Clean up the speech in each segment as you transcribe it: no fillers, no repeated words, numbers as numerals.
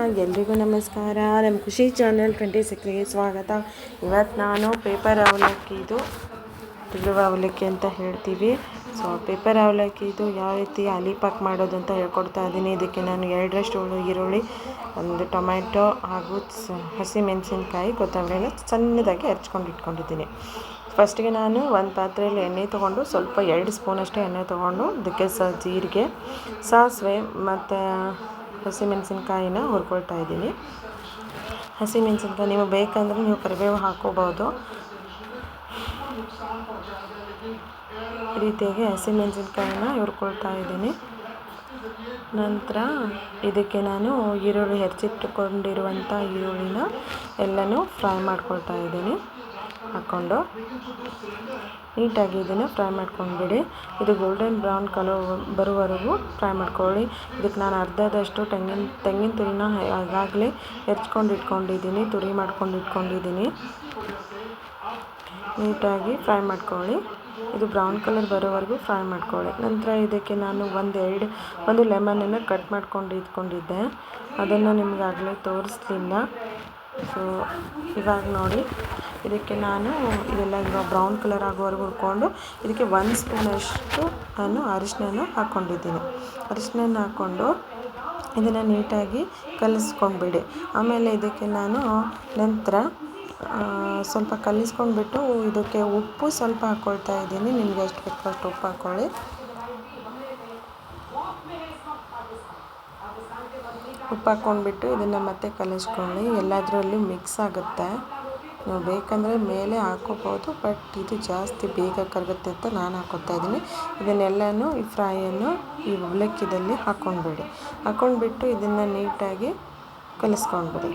ಎಲ್ರಿಗೂ ನಮಸ್ಕಾರ. ನಮ್ಮ ಖುಷಿ ಚಾನಲ್ 26ಗೆ ಸ್ವಾಗತ. ಇವತ್ತು ನಾನು ಪೇಪರ್ ಅವಲಕ್ಕಿದು ತಿಳುವ ಅವಲಕ್ಕಿ ಅಂತ ಹೇಳ್ತೀವಿ. ಸೊ ಪೇಪರ್ ಅವಲಕ್ಕಿದು ಯಾವ ರೀತಿ ಅಲಿಪಾಕ್ ಮಾಡೋದು ಅಂತ ಹೇಳ್ಕೊಡ್ತಾ ಇದ್ದೀನಿ. ಇದಕ್ಕೆ ನಾನು 2ರಷ್ಟು ಈರುಳ್ಳಿ, 1 ಟೊಮ್ಯಾಟೊ ಹಾಗೂ ಹಸಿಮೆಣಸಿನ್ಕಾಯಿ, ಕೊತ್ತಂಬರಿನ ಸಣ್ಣದಾಗಿ ಹೆಚ್ಕೊಂಡು ಇಟ್ಕೊಂಡಿದ್ದೀನಿ. ಫಸ್ಟಿಗೆ ನಾನು ಒಂದು ಪಾತ್ರೆಯಲ್ಲಿ ಎಣ್ಣೆ ತೊಗೊಂಡು ಸ್ವಲ್ಪ 2 ಸ್ಪೂನಷ್ಟು ಎಣ್ಣೆ ತೊಗೊಂಡು ಅದಕ್ಕೆ ಜೀರಿಗೆ, ಸಾಸಿವೆ ಮತ್ತು ಹಸಿಮೆಣಸಿನ್ಕಾಯಿನ ಹುರ್ಕೊಳ್ತಾ ಇದ್ದೀನಿ. ಹಸಿಮೆಣಸಿನ್ಕಾಯಿ ನೀವು ಬೇಕಂದರೆ ನೀವು ಕರಿಬೇವು ಹಾಕೋಬೋದು. ಈ ರೀತಿಯಾಗಿ ಹಸಿಮೆಣಸಿನ್ಕಾಯಿನ ಹುರ್ಕೊಳ್ತಾ ಇದ್ದೀನಿ. ನಂತರ ಇದಕ್ಕೆ ನಾನು ಈರುಳ್ಳಿ ಹೆಚ್ಚಿಟ್ಟುಕೊಂಡಿರುವಂಥ ಈರುಳ್ಳಿನ ಎಲ್ಲನೂ ಫ್ರೈ ಮಾಡ್ಕೊಳ್ತಾ ಇದ್ದೀನಿ. ಹಾಕ್ಕೊಂಡು ನೀಟಾಗಿ ಇದನ್ನು ಫ್ರೈ ಮಾಡ್ಕೊಂಡ್ಬಿಡಿ. ಇದು ಗೋಲ್ಡನ್ ಬ್ರೌನ್ ಕಲರ್ ಬರುವವರೆಗೂ ಫ್ರೈ ಮಾಡ್ಕೊಳ್ಳಿ. ಇದಕ್ಕೆ ನಾನು ಅರ್ಧದಷ್ಟು ತೆಂಗಿನ ತುರಿನ ಈಗಾಗಲೇ ಹೆಚ್ಕೊಂಡು ಇಟ್ಕೊಂಡಿದ್ದೀನಿ, ತುರಿ ಮಾಡ್ಕೊಂಡು ಇಟ್ಕೊಂಡಿದ್ದೀನಿ. ನೀಟಾಗಿ ಫ್ರೈ ಮಾಡ್ಕೊಳ್ಳಿ. ಇದು ಬ್ರೌನ್ ಕಲರ್ ಬರೋವರೆಗೂ ಫ್ರೈ ಮಾಡ್ಕೊಳ್ಳಿ. ನಂತರ ಇದಕ್ಕೆ ನಾನು ಒಂದು ಲೆಮನನ್ನು ಕಟ್ ಮಾಡ್ಕೊಂಡು ಇಟ್ಕೊಂಡಿದ್ದೆ, ಅದನ್ನು ನಿಮಗಾಗಲೇ ತೋರಿಸ್ಲಿಲ್ಲ. ಸೊ ಇವಾಗ ನೋಡಿ, ಇದಕ್ಕೆ ನಾನು ಇದೆಲ್ಲ ಈಗ ಬ್ರೌನ್ ಕಲರ್ ಆಗೋವರೆಗೂ ಹುರ್ಕೊಂಡು ಇದಕ್ಕೆ 1 ಸ್ಪೂನಷ್ಟು ನಾನು ಅರಿಶಿನ ಹಾಕ್ಕೊಂಡಿದ್ದೀನಿ. ಅರಿಶಿನ ಹಾಕ್ಕೊಂಡು ಇದನ್ನು ನೀಟಾಗಿ ಕಲಿಸ್ಕೊಂಡ್ಬಿಡಿ. ಆಮೇಲೆ ಇದಕ್ಕೆ ನಾನು ನಂತರ ಸ್ವಲ್ಪ ಕಲಿಸ್ಕೊಂಡ್ಬಿಟ್ಟು ಇದಕ್ಕೆ ಉಪ್ಪು ಸ್ವಲ್ಪ ಹಾಕ್ಕೊಳ್ತಾ ಇದ್ದೀನಿ. ನಿಮಗೆ ಎಷ್ಟು ಬೇಕೋ ಅಷ್ಟು ಉಪ್ಪು ಹಾಕ್ಕೊಳ್ಳಿ. ಉಪ್ಪು ಹಾಕ್ಕೊಂಡ್ಬಿಟ್ಟು ಇದನ್ನು ಮತ್ತೆ ಕಲಿಸ್ಕೊಳ್ಳಿ. ಎಲ್ಲದರಲ್ಲೂ ಮಿಕ್ಸ್ ಆಗುತ್ತೆ. ನೀವು ಬೇಕಂದರೆ ಮೇಲೆ ಹಾಕೋಬೋದು, ಬಟ್ ಇದು ಜಾಸ್ತಿ ಬೇಗ ಕರಗುತ್ತೆ ಅಂತ ನಾನು ಹಾಕ್ಕೊತಾ ಇದ್ದೀನಿ. ಇದನ್ನೆಲ್ಲನೂ ಈ ಫ್ರೈಯನ್ನು ಈ ಅವಲಕ್ಕಿದಲ್ಲಿ ಹಾಕ್ಕೊಂಡ್ಬಿಟ್ಟು ಇದನ್ನು ನೀಟಾಗಿ ಕಲಿಸ್ಕೊಂಡ್ಬಿಡಿ.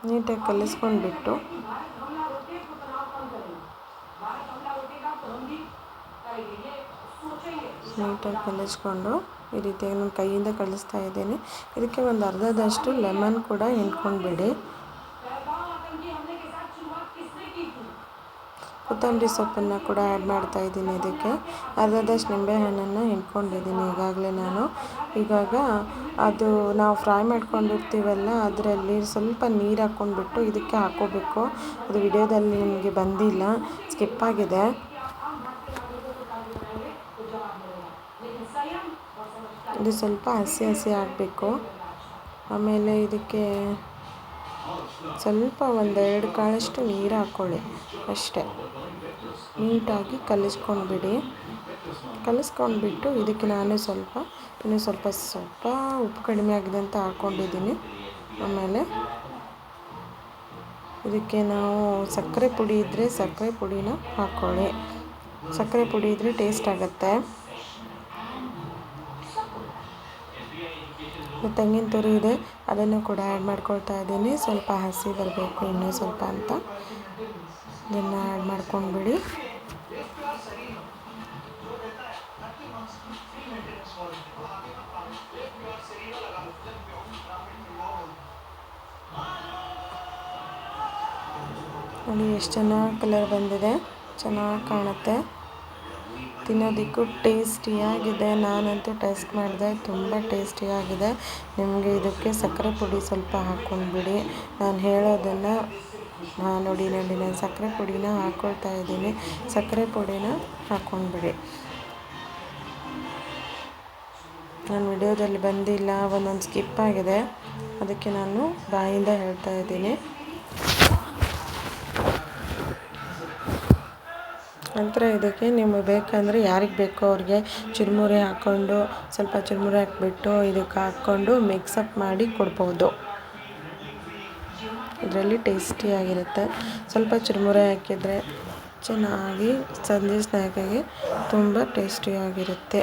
ನೀಟಾಗಿ ಕಲಿಸ್ಕೊಂಡ್ಬಿಟ್ಟು ನೀಟಾಗಿ ಕಲಿಸ್ಕೊಂಡು ಈ ರೀತಿಯಾಗಿ ನಾನು ಕೈಯಿಂದ ಕಲಿಸ್ತಾ ಇದ್ದೀನಿ. ಇದಕ್ಕೆ ಒಂದು ಅರ್ಧದಷ್ಟು ಲೆಮನ್ ಕೂಡ ಹಿಂಡ್ಕೊಂಡ್ಬಿಡಿ. ಕೊತ್ತಂಬರಿ ಸೊಪ್ಪನ್ನು ಕೂಡ ಆ್ಯಡ್ ಮಾಡ್ತಾ ಇದ್ದೀನಿ. ಇದಕ್ಕೆ ಅರ್ಧದಷ್ಟು ನಿಂಬೆಹಣ್ಣನ್ನು ಹಿಂಡ್ಕೊಂಡಿದ್ದೀನಿ ಈಗಾಗಲೇ ನಾನು. ಇವಾಗ ಅದು ನಾವು ಫ್ರೈ ಮಾಡ್ಕೊಂಡಿರ್ತೀವಲ್ಲ, ಅದರಲ್ಲಿ ಸ್ವಲ್ಪ ನೀರು ಹಾಕ್ಕೊಂಡ್ಬಿಟ್ಟು ಇದಕ್ಕೆ ಹಾಕ್ಕೋಬೇಕು. ಅದು ವಿಡಿಯೋದಲ್ಲಿ ನಿಮಗೆ ಬಂದಿಲ್ಲ, ಸ್ಕಿಪ್ ಆಗಿದೆ. ಇದು ಸ್ವಲ್ಪ ಹಸಿ ಆಗಬೇಕು. ಆಮೇಲೆ ಇದಕ್ಕೆ ಸ್ವಲ್ಪ 1-2 ಕಾಳಷ್ಟು ನೀರು ಹಾಕ್ಕೊಳ್ಳಿ ಅಷ್ಟೇ. ನೀಟಾಗಿ ಕಲಿಸ್ಕೊಂಡ್ಬಿಟ್ಟು ಇದಕ್ಕೆ ನಾನು ಇನ್ನೂ ಸ್ವಲ್ಪ ಉಪ್ಪು ಕಡಿಮೆ ಆಗಿದೆ ಅಂತ ಹಾಕ್ಕೊಂಡಿದ್ದೀನಿ. ಆಮೇಲೆ ಇದಕ್ಕೆ ನಾವು ಸಕ್ಕರೆ ಪುಡಿ ಇದ್ದರೆ ಸಕ್ಕರೆ ಪುಡಿನ ಹಾಕ್ಕೊಳ್ಳಿ. ಸಕ್ಕರೆ ಪುಡಿ ಇದ್ದರೆ ಟೇಸ್ಟ್ ಆಗುತ್ತೆ. ತೆಂಗಿನ ತುರಿ ಇದೆ, ಅದನ್ನು ಕೂಡ ಆ್ಯಡ್ ಮಾಡ್ಕೊಳ್ತಾ ಇದ್ದೀನಿ. ಸ್ವಲ್ಪ ಹಸಿ ಬರಬೇಕು ಇನ್ನೂ ಸ್ವಲ್ಪ ಅಂತ ಇದನ್ನು ಆ್ಯಡ್ ಮಾಡ್ಕೊಂಡ್ಬಿಡಿ. ನೋಡಿ ಎಷ್ಟು ಚೆನ್ನಾಗಿ ಕಲರ್ ಬಂದಿದೆ, ಚೆನ್ನಾಗಿ ಕಾಣುತ್ತೆ. ತಿನ್ನೋದಕ್ಕೂ ಟೇಸ್ಟಿಯಾಗಿದೆ. ನಾನಂತೂ ಟೇಸ್ಟ್ ಮಾಡಿದೆ, ತುಂಬ ಟೇಸ್ಟಿಯಾಗಿದೆ. ನಿಮಗೆ ಇದಕ್ಕೆ ಸಕ್ಕರೆ ಪುಡಿ ಸ್ವಲ್ಪ ಹಾಕ್ಕೊಂಡ್ಬಿಡಿ. ನಾನು ಹೇಳೋದನ್ನು ನೋಡಿ ನಾನು ಸಕ್ಕರೆ ಪುಡಿನ ಹಾಕ್ಕೊಳ್ತಾ ಇದ್ದೀನಿ. ಸಕ್ಕರೆ ಪುಡಿನ ಹಾಕ್ಕೊಂಡ್ಬಿಡಿ. ನಾನು ವಿಡಿಯೋದಲ್ಲಿ ಬಂದಿಲ್ಲ, ಒಂದೊಂದು ಸ್ಕಿಪ್ ಆಗಿದೆ, ಅದಕ್ಕೆ ನಾನು ಬಾಯಿಂದ ಹೇಳ್ತಾ ಇದ್ದೀನಿ. ನಂತರ ಇದಕ್ಕೆ ನಿಮಗೆ ಬೇಕಂದರೆ ಯಾರಿಗೆ ಬೇಕೋ ಅವ್ರಿಗೆ ಚುರುಮುರಿ ಹಾಕ್ಕೊಂಡು ಸ್ವಲ್ಪ ಚುರುಮುರಿ ಹಾಕ್ಬಿಟ್ಟು ಇದಕ್ಕೆ ಹಾಕ್ಕೊಂಡು ಮಿಕ್ಸಪ್ ಮಾಡಿ ಕೊಡ್ಬೋದು. ಇದರಲ್ಲಿ ಟೇಸ್ಟಿಯಾಗಿರುತ್ತೆ. ಸ್ವಲ್ಪ ಚುರುಮುರಿ ಹಾಕಿದರೆ ಚೆನ್ನಾಗಿ ಸಂಜೆ ಸ್ನ್ಯಾಕಿಗೆ ತುಂಬ ಟೇಸ್ಟಿಯಾಗಿರುತ್ತೆ.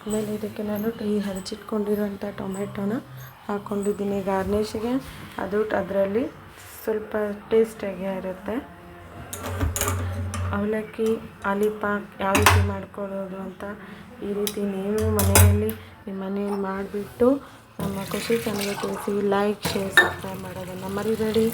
ಆಮೇಲೆ ಇದಕ್ಕೆ ನಾನು ಹೆಚ್ಚಿಟ್ಕೊಂಡಿರೋಂಥ ಟೊಮೆಟೊನ ಹಾಕ್ಕೊಂಡಿದ್ದೀನಿ ಗಾರ್ನಿಷಿಗೆ. ಅದರಲ್ಲಿ ಸ್ವಲ್ಪ ಟೇಸ್ಟಿಯಾಗಿ ಇರುತ್ತೆ. ಅವಲಕ್ಕಿ ಅಲಿಪಾಕ್ ಯಾವ ರೀತಿ ಮಾಡ್ಕೊಳ್ಳೋದು ಅಂತ ಈ ರೀತಿ ನೀವು ನಿಮ್ಮ ಮನೆಯಲ್ಲಿ ಮಾಡಿಬಿಟ್ಟು ನಮ್ಮ ಖುಷಿ ಚಾನಲ್ಗೆ ತಿಳಿಸಿ. ಲೈಕ್, ಶೇರ್, ಸಬ್ಸ್ಕ್ರೈಬ್ ಮಾಡೋದನ್ನು ಮರಿಬೇಡಿ.